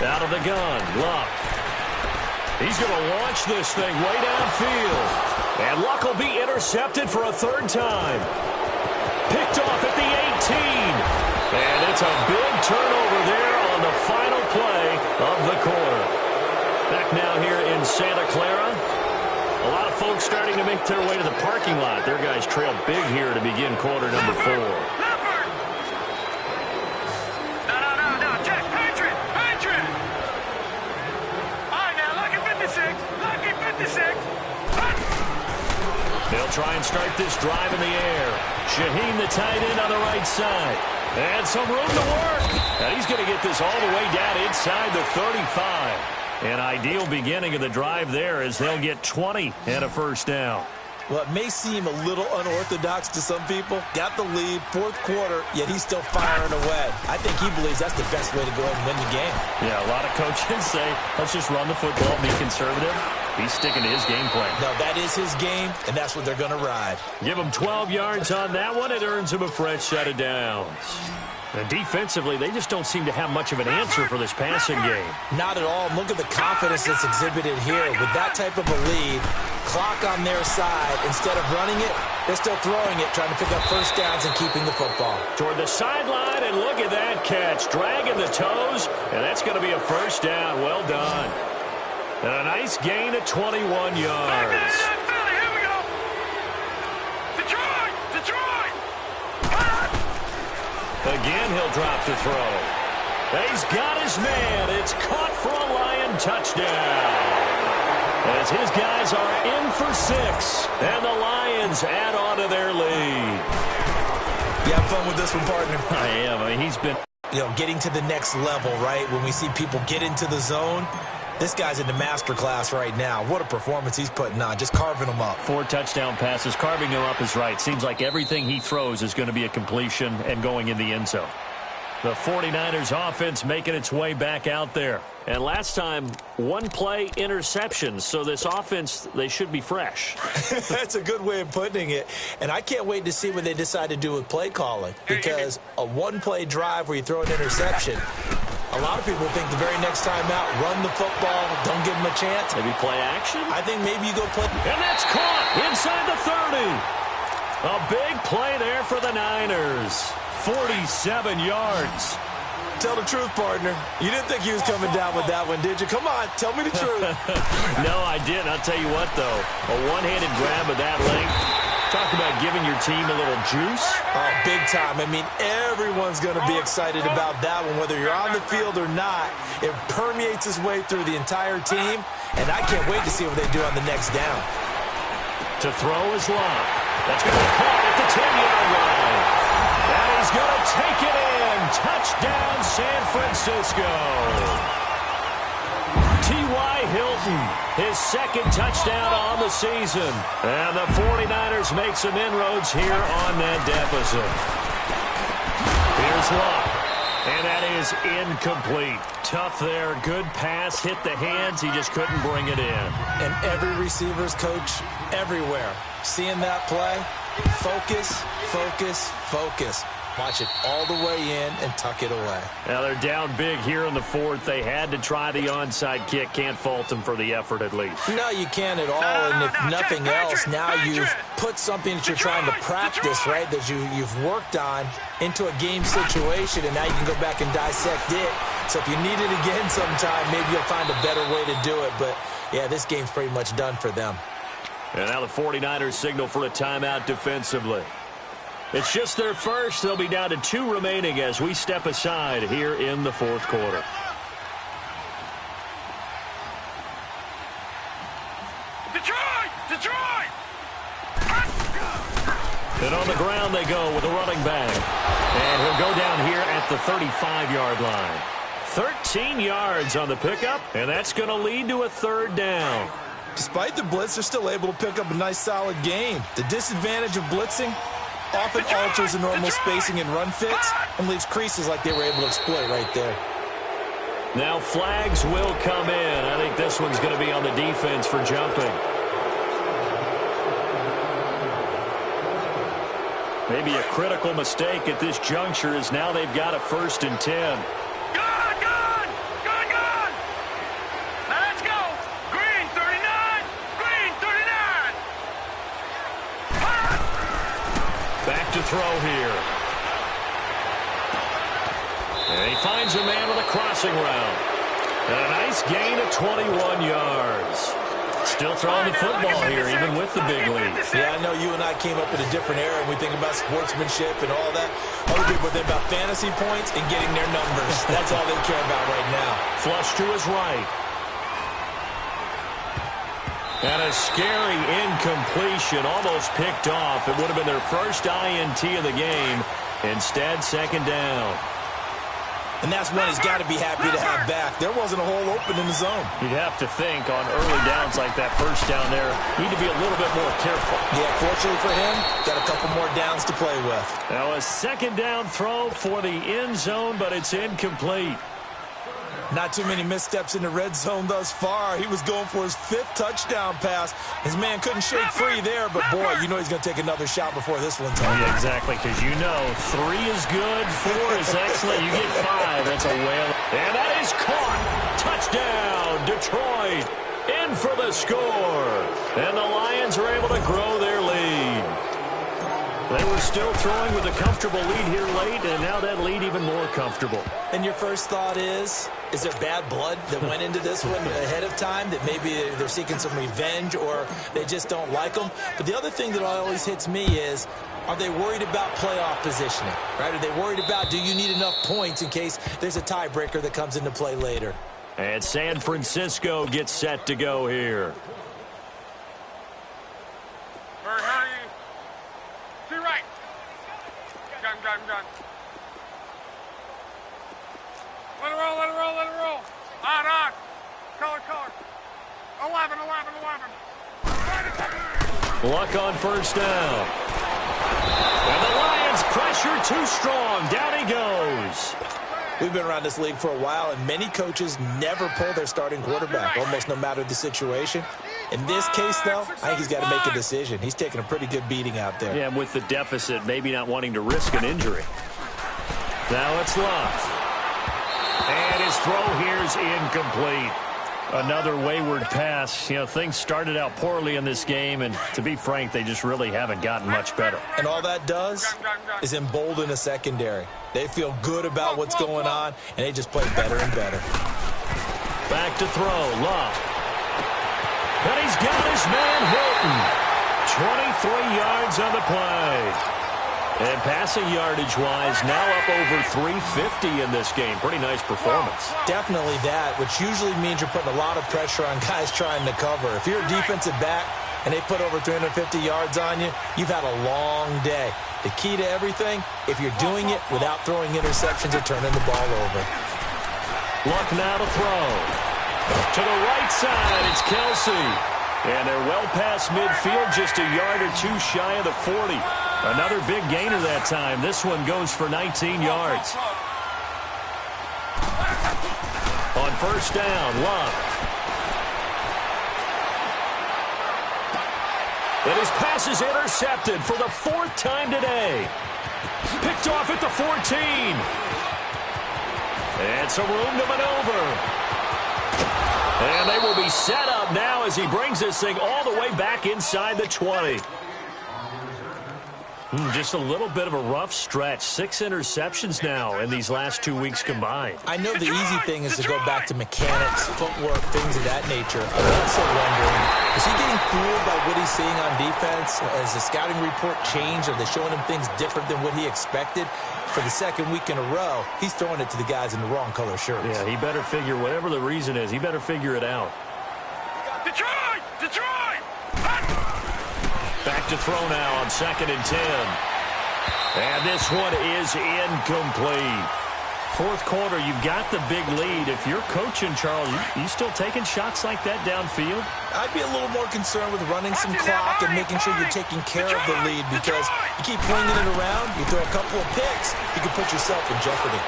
Out of the gun, Luck. He's going to launch this thing way downfield. And Luck will be intercepted for a 3rd time. Picked off at the 18. And it's a big turnover there on the final play of the quarter. Back now here in Santa Clara. A lot of folks starting to make their way to the parking lot. Their guys trail big here to begin quarter number 4. No. Check. Patriot. All right, now, lucky 56. Lucky 56. They'll try and start this drive in the air. Shaheen, the tight end, on the right side. And some room to work. And he's going to get this all the way down inside the 35. An ideal beginning of the drive there as they'll get 20 and a 1st down. Well, it may seem a little unorthodox to some people. Got the lead, 4th quarter, yet he's still firing away. I think he believes that's the best way to go ahead and win the game. Yeah, a lot of coaches say, let's just run the football, be conservative. He's sticking to his game plan. No, that is his game, and that's what they're going to ride. Give him 12 yards on that one. It earns him a fresh set of downs. And defensively, they just don't seem to have much of an answer for this passing game. Not at all. Look at the confidence that's exhibited here. With that type of a lead, clock on their side, instead of running it, they're still throwing it, trying to pick up 1st downs and keeping the football. Toward the sideline, and look at that catch. Dragging the toes, and that's going to be a 1st down. Well done. And a nice gain of 21 yards. Again, he'll drop the throw. He's got his man. It's caught for a Lion touchdown. As his guys are in for 6. And the Lions add on to their lead. You have fun with this one, partner? I am. I mean, he's been... getting to the next level, right? When we see people get into the zone, this guy's in the master class right now. What a performance he's putting on, just carving them up. 4 touchdown passes. Carving them up is right. Seems like everything he throws is going to be a completion and going in the end zone. The 49ers offense making its way back out there. And last time, 1-play interceptions. So this offense, they should be fresh. That's a good way of putting it. And I can't wait to see what they decide to do with play calling. Because a 1-play drive where you throw an interception, A lot of people think the very next time out, run the football, don't give them a chance. Maybe play action? I think maybe you go play. And that's caught inside the 30. A big play there for the Niners. 47 yards. Tell the truth, partner. You didn't think he was coming down with that one, did you? Come on, tell me the truth. No, I didn't. I'll tell you what, though. A one-handed grab of that length. Talk about giving your team a little juice. Oh, big time. I mean, everyone's going to be excited about that one, whether you're on the field or not. It permeates its way through the entire team, and I can't wait to see what they do on the next down. To throw is Locke. That's going to be caught at the 10-yard line. And he's going to take it in. Touchdown, San Francisco. T.Y. Hilton, his second touchdown on the season. And the 49ers make some inroads here on that deficit. Here's Locke. And that is incomplete. Tough there. Good pass. Hit the hands. He just couldn't bring it in. And every receiver's coach everywhere. Seeing that play, focus, focus, focus. Watch it all the way in and tuck it away. Now they're down big here in the fourth. They had to try the onside kick. Can't fault them for the effort at least. No, you can't at all. And if nothing else, now you've put something that you're trying to practice, right, that you've worked on into a game situation, and now you can go back and dissect it. So if you need it again sometime, maybe you'll find a better way to do it. But, yeah, this game's pretty much done for them. And now the 49ers signal for a timeout defensively. It's just their first. They'll be down to 2 remaining as we step aside here in the fourth quarter. Detroit! Detroit! And on the ground they go with a running back. And he'll go down here at the 35-yard line. 13 yards on the pickup, and that's going to lead to a third down. Despite the blitz, they're still able to pick up a nice, solid gain. The disadvantage of blitzing often alters the normal spacing and run fits and leaves creases like they were able to exploit right there. Now flags will come in. I think this one's going to be on the defense for jumping. Maybe a critical mistake at this juncture is now they've got a 1st and 10. Let's go. Green 39. Green 39. Back to throw here. And he finds a man with a crossing route. And a nice gain of 21 yards. Still throwing the football here, even with the big lead. Yeah, I know you and I came up in a different era, and we think about sportsmanship and all that. Other people think about fantasy points and getting their numbers. That's all they care about right now. Flush to his right. And a scary incompletion, almost picked off. It would have been their first INT of the game. Instead, 2nd down. And that's one he's got to be happy to have back. There wasn't a hole open in the zone. You'd have to think on early downs like that, first down there, need to be a little bit more careful. Yeah, fortunately for him, got a couple more downs to play with. Now a 2nd down throw for the end zone, but it's incomplete. Not too many missteps in the red zone thus far. He was going for his 5th touchdown pass. His man couldn't shake free there, but boy, you know he's going to take another shot before this one's over. Yeah, exactly, because you know 3 is good, 4 is excellent. You get 5, that's a whale. And that is caught. Touchdown, Detroit. In for the score. And the Lions are able to grow their lead. They were still throwing with a comfortable lead here late, and now that lead even more comfortable. And your first thought is there bad blood that went into this one ahead of time, that maybe they're seeking some revenge or they just don't like them? But the other thing that always hits me is, are they worried about playoff positioning, right? Are they worried about, do you need enough points in case there's a tiebreaker that comes into play later? And San Francisco gets set to go here. To right. Gun. Let it roll. On. Color. 11. Luck on first down. And the Lions pressure too strong. Down he goes. We've been around this league for a while, and many coaches never pull their starting quarterback, almost no matter the situation. In this case, though, I think he's got to make a decision. He's taking a pretty good beating out there. Yeah, with the deficit, maybe not wanting to risk an injury. Now it's Love. And his throw here's incomplete. Another wayward pass. You know, things started out poorly in this game, and to be frank, they just really haven't gotten much better. And all that does is embolden the secondary. They feel good about what's going on, and they just play better and better. Back to throw, Love. And he's got his man Hilton. 23 yards on the play. And passing yardage-wise, now up over 350 in this game. Pretty nice performance. Definitely that, which usually means you're putting a lot of pressure on guys trying to cover. If you're a defensive back and they put over 350 yards on you, you've had a long day. The key to everything, if you're doing it without throwing interceptions or turning the ball over. Luck now to throw. To the right side, it's Kelsey. And they're well past midfield, just a yard or two shy of the 40. Another big gainer that time. This one goes for 19 yards. On first down, Love. And his pass is intercepted for the 4th time today. Picked off at the 14. And some room to maneuver. And they will be set up now as he brings this thing all the way back inside the 20. Just a little bit of a rough stretch. 6 interceptions now in these last 2 weeks combined. I know the easy thing is to go back to mechanics, footwork, things of that nature. I'm also wondering, is he getting fooled by what he's seeing on defense? Has the scouting report changed? Are they showing him things different than what he expected? For the 2nd week in a row, he's throwing it to the guys in the wrong color shirts. Yeah, he better figure, whatever the reason is, he better figure it out. Detroit! Detroit! Back to throw now on 2nd and 10. And this one is incomplete. 4th quarter, you've got the big lead. If you're coaching, Charles, you still taking shots like that downfield? I'd be a little more concerned with running some clock and making sure you're taking care of the lead, because you keep flinging it around, you throw a couple of picks, you can put yourself in jeopardy.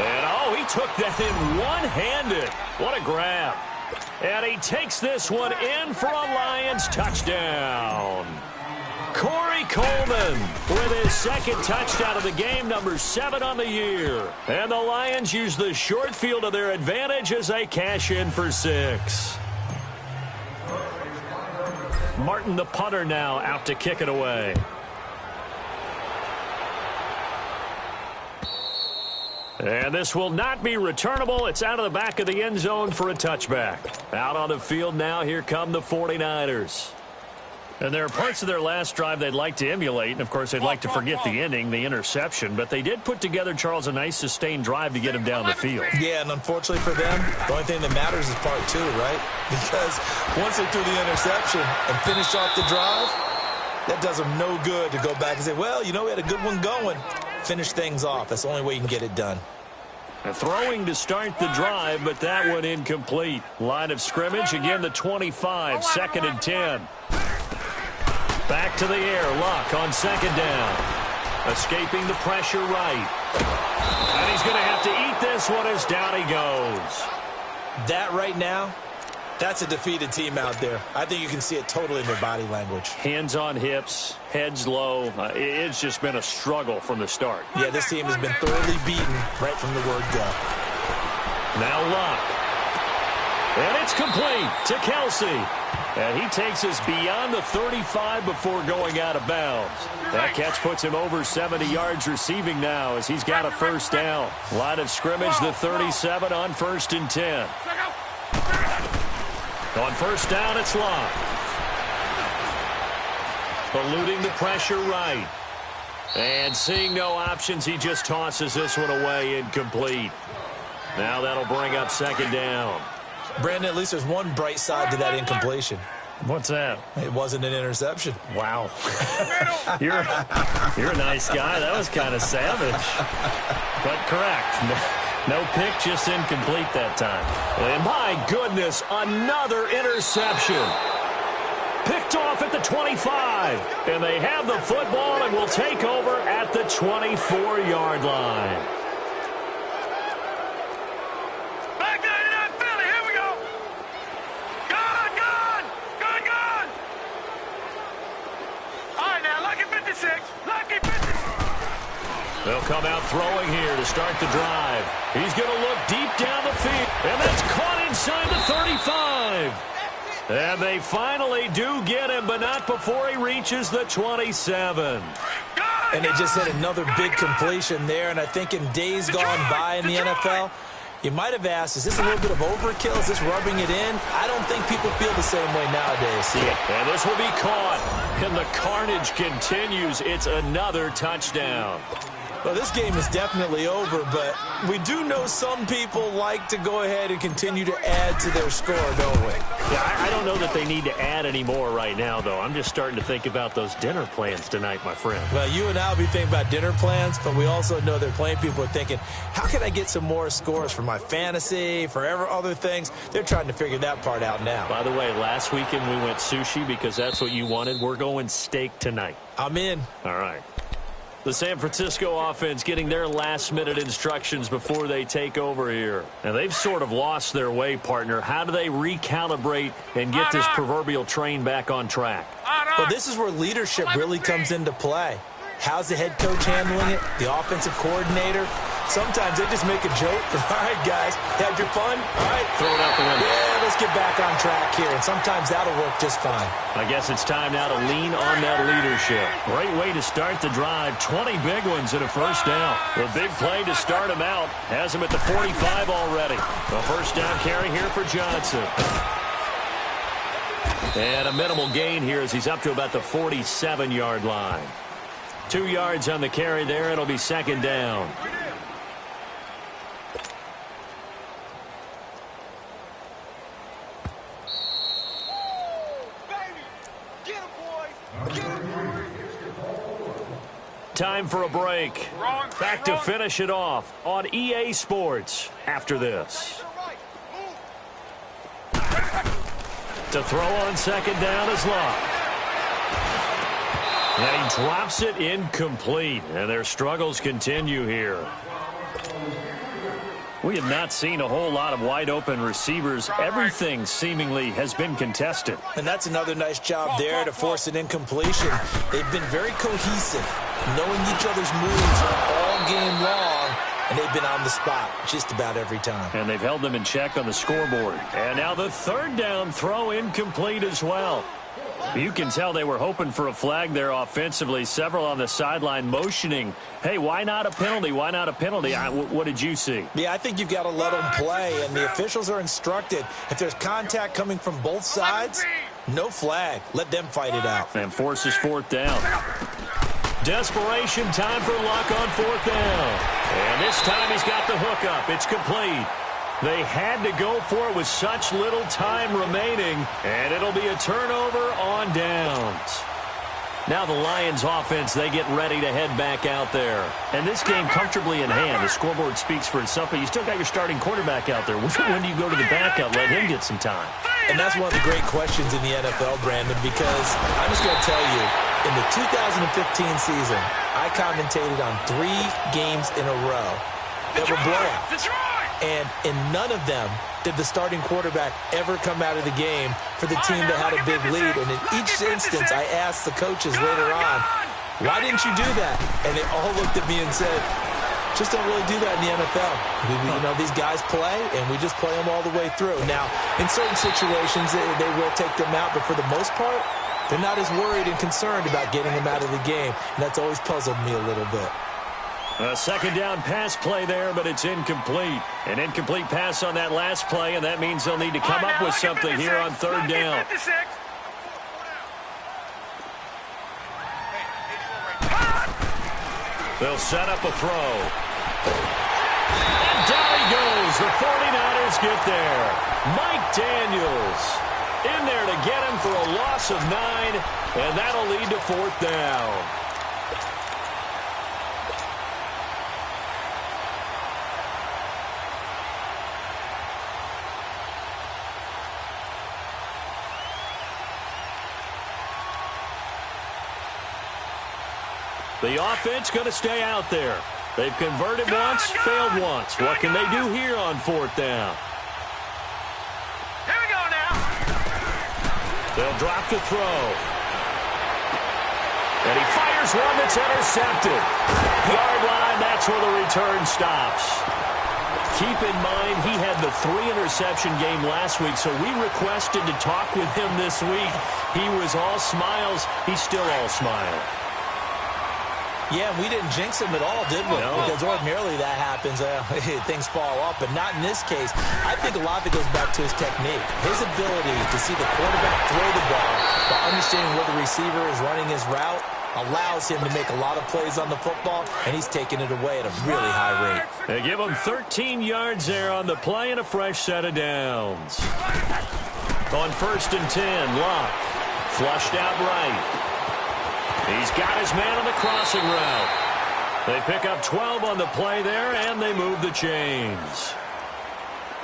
And, he took that in one-handed. What a grab. And he takes this one in for a Lions touchdown. Corey Coleman with his 2nd touchdown of the game, number 7 on the year. And the Lions use the short field to their advantage as they cash in for 6. Martin, the punter, now out to kick it away. And this will not be returnable. It's out of the back of the end zone for a touchback. Out on the field now, here come the 49ers. And there are parts of their last drive they'd like to emulate. And, of course, they'd like to forget the ending, the interception. But they did put together, Charles, a nice sustained drive to get him down the field. Yeah, and unfortunately for them, the only thing that matters is part 2, right? Because once they threw the interception and finished off the drive, that does them no good to go back and say, well, you know, we had a good one going. Finish things off. That's the only way you can get it done. Throwing to start the drive, but that one incomplete. Line of scrimmage, again the 25, 2nd and 10. Back to the air, Luck on 2nd down. Escaping the pressure right. And he's going to have to eat this one as down he goes. That right now, that's a defeated team out there. I think you can see it totally in their body language. Hands on hips, heads low. It's just been a struggle from the start. Yeah, this team has been thoroughly beaten right from the word go. Now Luck. And it's complete to Kelsey. And he takes us beyond the 35 before going out of bounds. That catch puts him over 70 yards receiving now as he's got a 1st down. Line of scrimmage, the 37 on 1st and 10. On 1st down, it's Luck. Eluding the pressure right. And seeing no options, he just tosses this one away, incomplete. Now that'll bring up 2nd down. Brandon, at least there's one bright side to that incompletion. What's that? It wasn't an interception. Wow. You're a nice guy. That was kind of savage. But correct. No pick, just incomplete that time. And my goodness, another interception. Picked off at the 25. And they have the football and will take over at the 24-yard line. Back there in that Philly. Here we go. Gone. All right, now, lucky 56. Lucky 56. They'll come out throwing here to start the drive. He's going to look deep down the field, and that's caught inside the 35. And they finally do get him, but not before he reaches the 27. And they just hit another big completion there, and I think in days gone by in the NFL, you might have asked, is this a little bit of overkill? Is this rubbing it in? I don't think people feel the same way nowadays. And this will be caught, and the carnage continues. It's another touchdown. Well, this game is definitely over, but we do know some people like to go ahead and continue to add to their score, don't we? Yeah, I don't know that they need to add any more right now, though. I'm just starting to think about those dinner plans tonight, my friend. Well, you and I will be thinking about dinner plans, but we also know they're playing people are thinking, how can I get some more scores for my fantasy, for other things? They're trying to figure that part out now. By the way, last weekend we went sushi because that's what you wanted. We're going steak tonight. I'm in. All right. The San Francisco offense getting their last-minute instructions before they take over here. And they've sort of lost their way, partner. How do they recalibrate and get this proverbial train back on track? Well, this is where leadership really comes into play. How's the head coach handling it? The offensive coordinator? Sometimes they just make a joke. All right, guys, had your fun? All right. Throw it out the window. Yeah, let's get back on track here. And sometimes that'll work just fine. I guess it's time now to lean on that leadership. Great way to start the drive. 20 big ones and a first down. The big play to start him out has him at the 45 already. A first down carry here for Johnson. And a minimal gain here as he's up to about the 47-yard line. 2 yards on the carry there. It'll be second down. Time for a break. Back to finish it off on EA Sports after this. To throw on second down is Locke. And he drops it incomplete. And their struggles continue here. We have not seen a whole lot of wide-open receivers. Everything seemingly has been contested. And that's another nice job there to force an incompletion. They've been very cohesive, knowing each other's moves all game long, and they've been on the spot just about every time. And they've held them in check on the scoreboard. And now the third down throw incomplete as well. You can tell they were hoping for a flag there offensively. Several on the sideline motioning, hey, why not a penalty? Why not a penalty? What did you see? Yeah, I think you've got to let them play, and the officials are instructed. If there's contact coming from both sides, no flag. Let them fight it out. And forces fourth down. Desperation time for Luck on fourth down. And this time he's got the hook up. It's complete. They had to go for it with such little time remaining, and it'll be a turnover on downs. Now the Lions offense, they get ready to head back out there. And this game comfortably in hand. The scoreboard speaks for itself, but you still got your starting quarterback out there. When do you go to the backup? Let him get some time. And that's one of the great questions in the NFL, Brandon, because I'm just going to tell you, in the 2015 season, I commentated on 3 games in a row that were blowouts. And in none of them did the starting quarterback ever come out of the game for the team that had a big lead. And in each instance, I asked the coaches later on, why didn't you do that? And they all looked at me and said, just don't really do that in the NFL. You know, these guys play, and we just play them all the way through. Now, in certain situations, they will take them out, but for the most part, they're not as worried and concerned about getting them out of the game. And that's always puzzled me a little bit. A second down pass play there, but it's incomplete. An incomplete pass on that last play, and that means they'll need to come up with something here on third down. They'll set up a throw. And down he goes. The 49ers get there. Mike Daniels in there to get him for a loss of 9, and that'll lead to fourth down. The offense going to stay out there. They've converted once, failed once. What can they do here on fourth down? Here we go now. They'll drop the throw. And he fires one that's intercepted. Yard line, that's where the return stops. Keep in mind, he had the 3-interception game last week, so we requested to talk with him this week. He was all smiles. He's still all smile. Yeah, we didn't jinx him at all, did we? No. Because ordinarily that happens. Things fall off, but not in this case. I think a lot of it goes back to his technique. His ability to see the quarterback throw the ball while understanding where the receiver is running his route allows him to make a lot of plays on the football, and he's taking it away at a really high rate. They give him 13 yards there on the play and a fresh set of downs. On 1st and 10, Locke flushed out right. He's got his man on the crossing route. They pick up 12 on the play there, and they move the chains.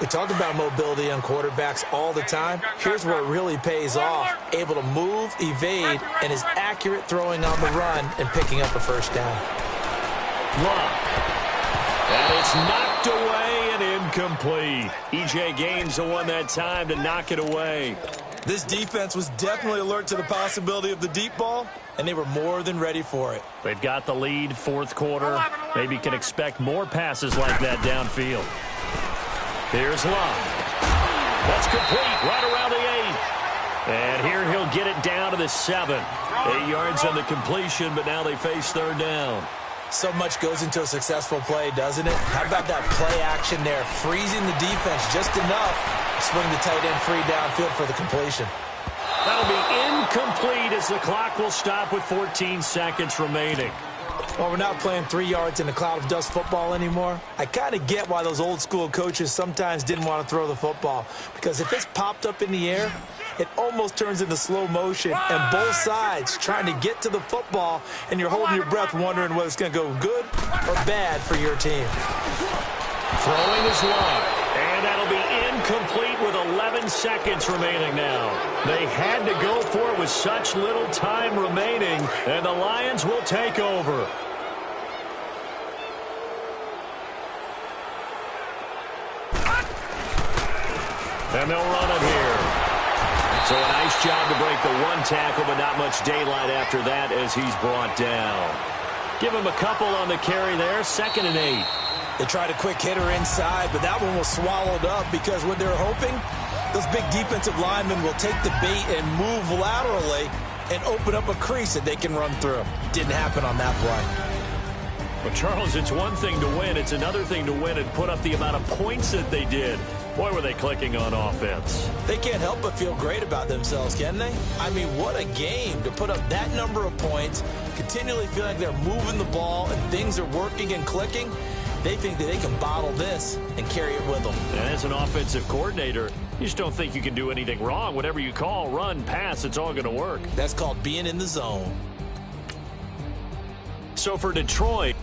We talk about mobility on quarterbacks all the time. Here's where it really pays off. Able to move, evade, and is accurate throwing on the run and picking up a first down. Locke. And it's knocked away and incomplete. E.J. Gaines the one that time to knock it away. This defense was definitely alert to the possibility of the deep ball, and they were more than ready for it. They've got the lead, fourth quarter. Maybe can expect more passes like that downfield. Here's Locke. That's complete right around the 8. And here he'll get it down to the 7. 8 yards on the completion, but now they face third down. So much goes into a successful play, doesn't it? How about that play action there? Freezing the defense just enough to swing the tight end free downfield for the completion. That'll be incomplete as the clock will stop with 14 seconds remaining. Well, we're not playing 3 yards in a cloud of dust football anymore. I kind of get why those old school coaches sometimes didn't want to throw the football. Because if it's popped up in the air, it almost turns into slow motion. And both sides trying to get to the football, and you're holding your breath wondering whether it's going to go good or bad for your team. Throwing is Locke. And that'll be incomplete with 11 seconds remaining now. They had to go for it with such little time remaining, and the Lions will take over. And they'll run it here. So a nice job to break the one tackle, but not much daylight after that as he's brought down. Give him a couple on the carry there, 2nd and 8. They tried a quick hitter inside, but that one was swallowed up because what they're hoping, those big defensive linemen will take the bait and move laterally and open up a crease that they can run through. Didn't happen on that play. But, Charles, it's one thing to win. It's another thing to win and put up the amount of points that they did. Boy, were they clicking on offense. They can't help but feel great about themselves, can they? I mean, what a game to put up that number of points, continually feel like they're moving the ball and things are working and clicking. They think that they can bottle this and carry it with them. And as an offensive coordinator, you just don't think you can do anything wrong. Whatever you call, run, pass, it's all going to work. That's called being in the zone. So for Detroit,